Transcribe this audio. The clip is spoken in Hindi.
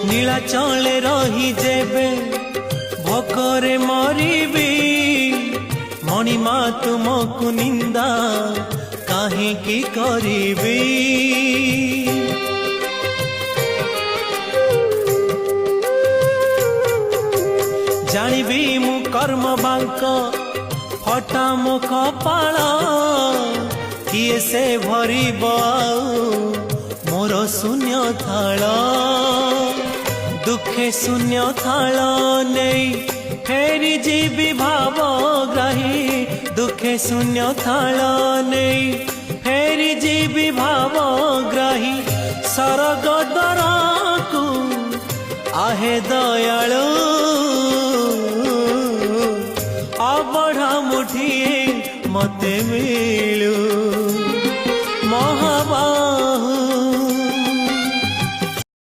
नीलाचले रही जेबे भोकरे मरिबी मणिमा तुमको निंदा काहे की करिबी जानिबी मु कर्म बांक फटा मो कपाळ किए से भरिब मोर शून्य थाल दुखे शून्य थाल नहीं फेरी जीवी भावग्राही दुखे शून्य थाल नहीं फेरी जीवी भावग्राही सरग दर को आहे दयालु अबढ़ा मुठिए मते मिल